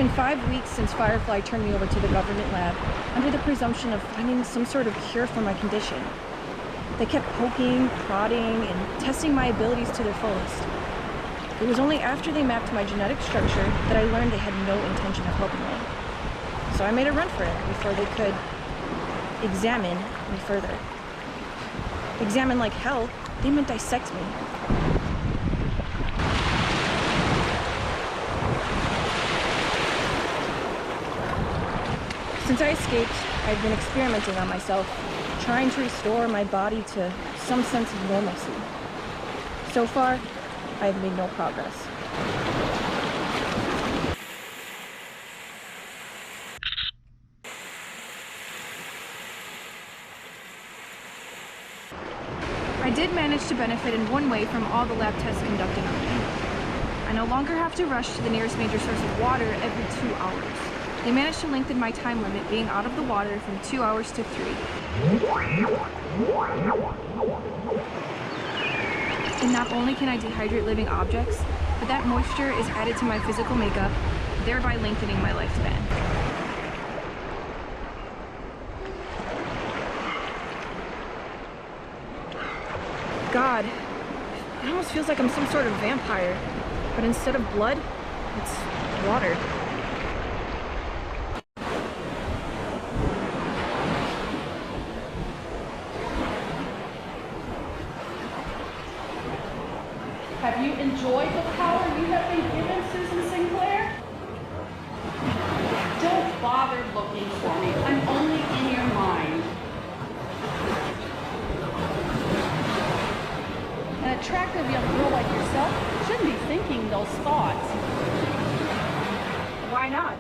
been 5 weeks since Fyrefly turned me over to the government lab under the presumption of finding some sort of cure for my condition. They kept poking, prodding, and testing my abilities to their fullest. It was only after they mapped my genetic structure that I learned they had no intention of helping me. So I made a run for it before they could examine me further. Examine like hell, they meant dissect me. Since I escaped, I've been experimenting on myself, trying to restore my body to some sense of normalcy. So far, I have made no progress. I did manage to benefit in one way from all the lab tests conducted on me. I no longer have to rush to the nearest major source of water every 2 hours. They managed to lengthen my time limit being out of the water from 2 hours to 3. And not only can I dehydrate living objects, but that moisture is added to my physical makeup, thereby lengthening my lifespan. God, it almost feels like I'm some sort of vampire, but instead of blood, it's water. Have you enjoyed the power you have been given, Susan Sinclair? Don't bother looking for me. I'm only in your mind. An attractive young girl like yourself shouldn't be thinking those thoughts. Why not?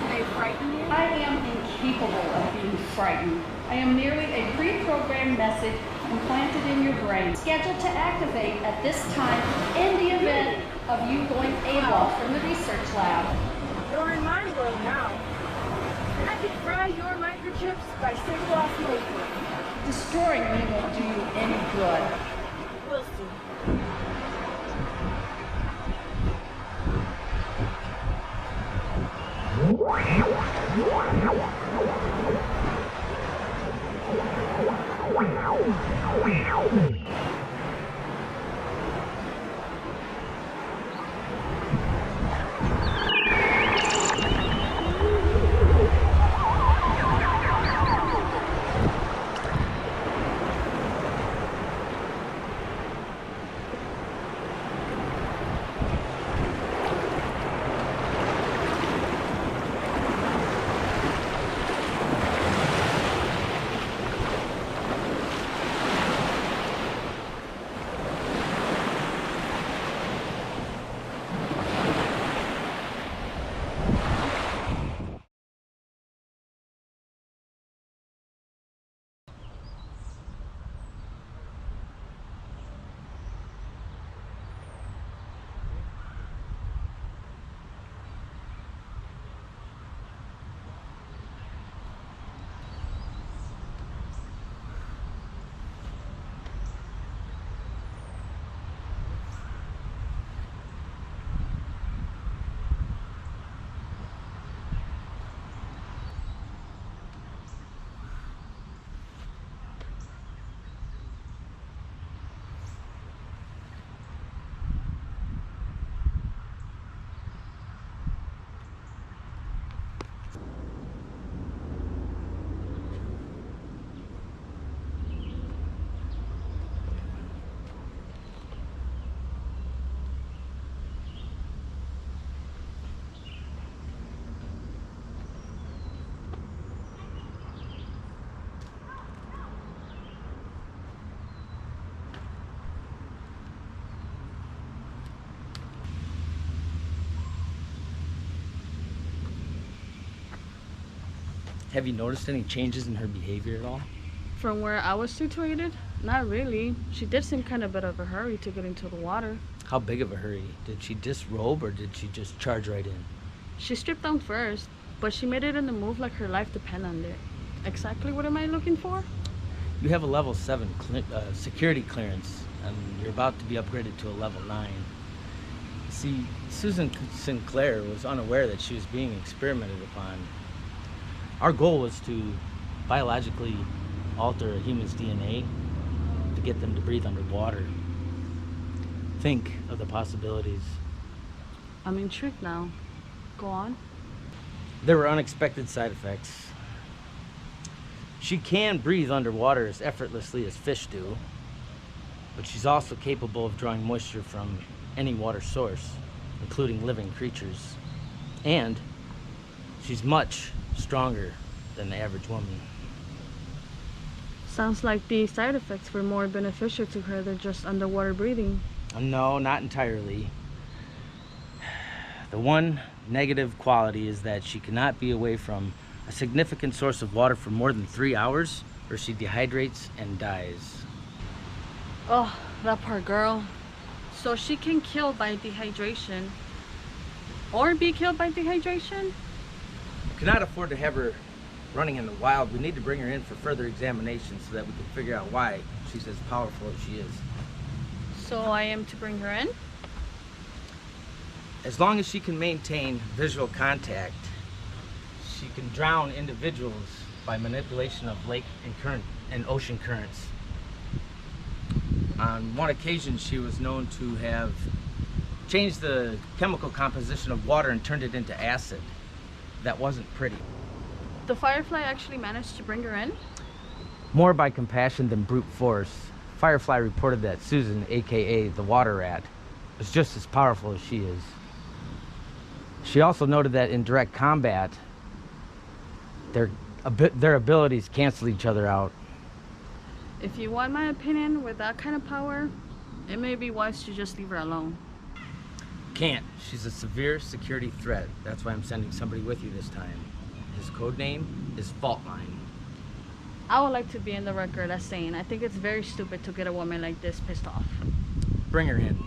Do they frighten you? I am incapable of being frightened. I am merely a pre-programmed message implanted in your brain, scheduled to activate at this time in the event of you going AWOL from the research lab. You're in my world now. I can fry your microchips by single osmosis. Destroying me won't do you any good. We'll see. Have you noticed any changes in her behavior at all? From where I was situated? Not really. She did seem kind of a bit of a hurry to get into the water. How big of a hurry? Did she disrobe or did she just charge right in? She stripped down first, but she made it in the move like her life depended on it. Exactly what am I looking for? You have a level 7 security clearance, and you're about to be upgraded to a level 9. See, Susan Sinclair was unaware that she was being experimented upon. Our goal was to biologically alter a human's DNA to get them to breathe underwater. Think of the possibilities. I'm intrigued now. Go on. There were unexpected side effects. She can breathe underwater as effortlessly as fish do, but she's also capable of drawing moisture from any water source, including living creatures. And she's much stronger than the average woman. Sounds like the side effects were more beneficial to her than just underwater breathing. No, not entirely. The one negative quality is that she cannot be away from a significant source of water for more than 3 hours, or she dehydrates and dies. Oh, that poor girl. So she can kill by dehydration or be killed by dehydration? We cannot afford to have her running in the wild. We need to bring her in for further examination so that we can figure out why she's as powerful as she is. So I am to bring her in? As long as she can maintain visual contact, she can drown individuals by manipulation of lake and ocean currents. On one occasion, she was known to have changed the chemical composition of water and turned it into acid. That wasn't pretty. The Fyrefly actually managed to bring her in? More by compassion than brute force, Fyrefly reported that Susan, aka the water rat, was just as powerful as she is. She also noted that in direct combat, their abilities cancel each other out. If you want my opinion, with that kind of power, it may be wise to just leave her alone. Can't. She's a severe security threat. That's why I'm sending somebody with you this time. His code name is Faultline. I would like to be in the record as saying I think it's very stupid to get a woman like this pissed off. Bring her in.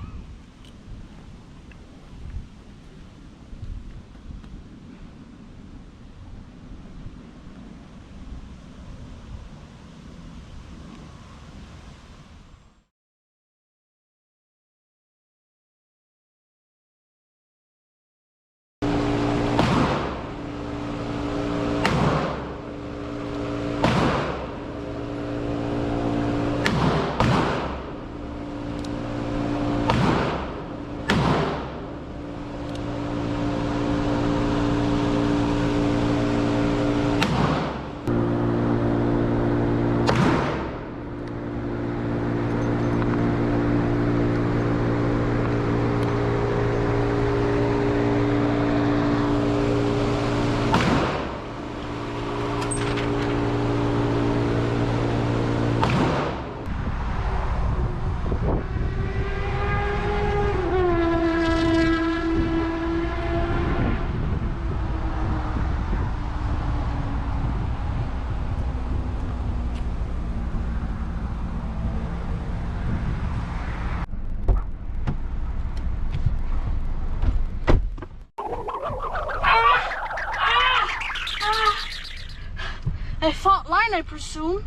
A Faultline, I presume?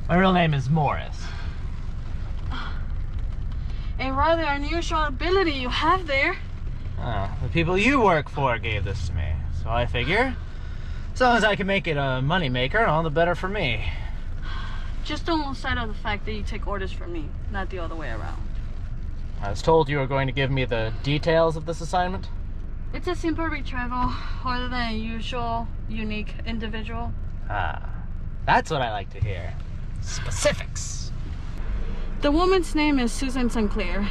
My real name is Morris. A rather unusual ability you have there. The people you work for gave this to me, so I figure as long as I can make it a money maker, all the better for me. Just don't lose sight of the fact that you take orders from me, not the other way around. I was told you were going to give me the details of this assignment. It's a simple retrieval, other than a usual, unique individual. That's what I like to hear. Specifics. The woman's name is Susan Sinclair.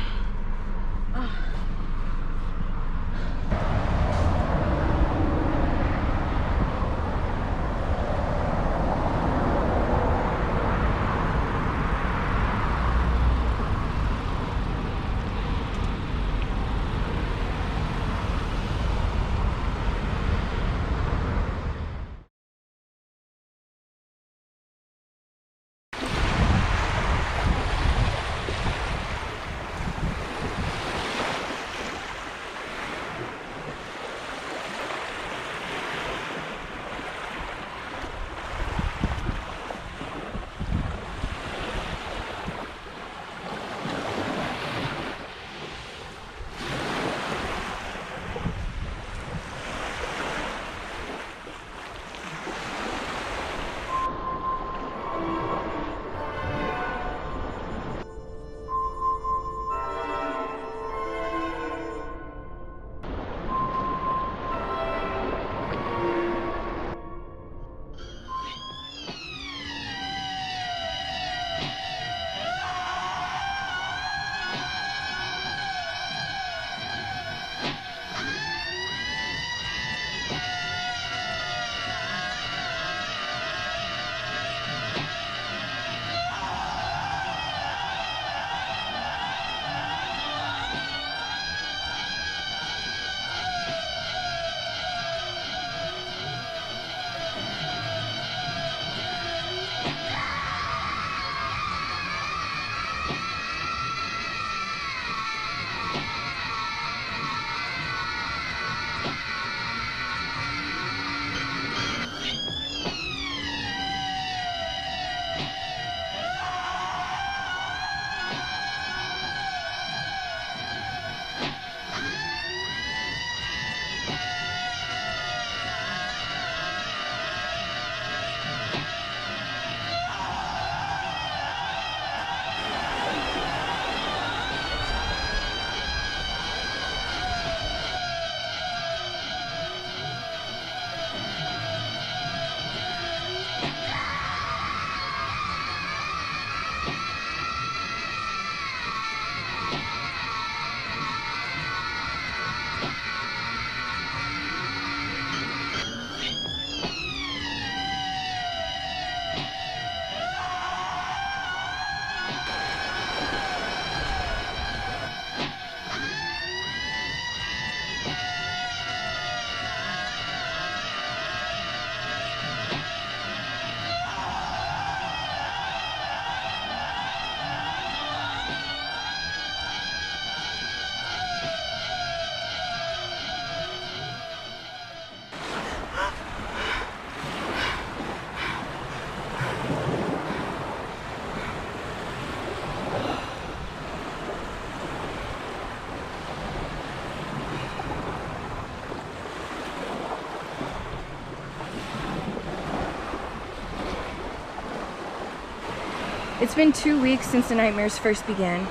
It's been 2 weeks since the nightmares first began.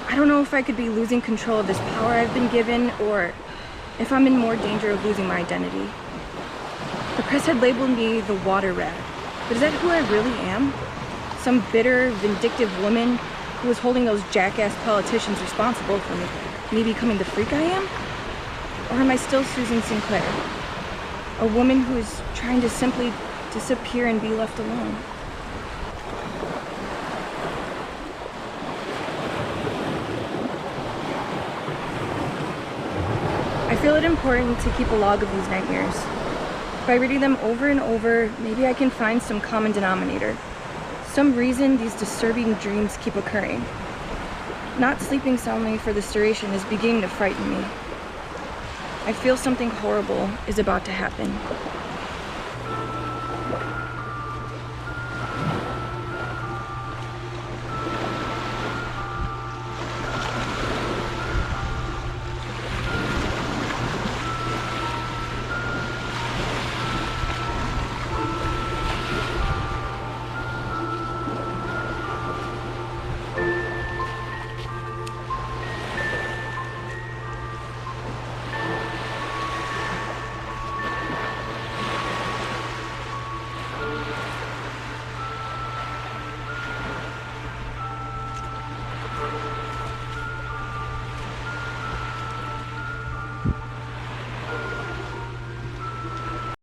I don't know if I could be losing control of this power I've been given, or if I'm in more danger of losing my identity. The press had labeled me the water rat, but is that who I really am? Some bitter, vindictive woman who was holding those jackass politicians responsible for me becoming the freak I am? Or am I still Susan Sinclair? A woman who is trying to simply disappear and be left alone. I feel it important to keep a log of these nightmares. By reading them over and over, maybe I can find some common denominator. Some reason these disturbing dreams keep occurring. Not sleeping soundly for this duration is beginning to frighten me. I feel something horrible is about to happen.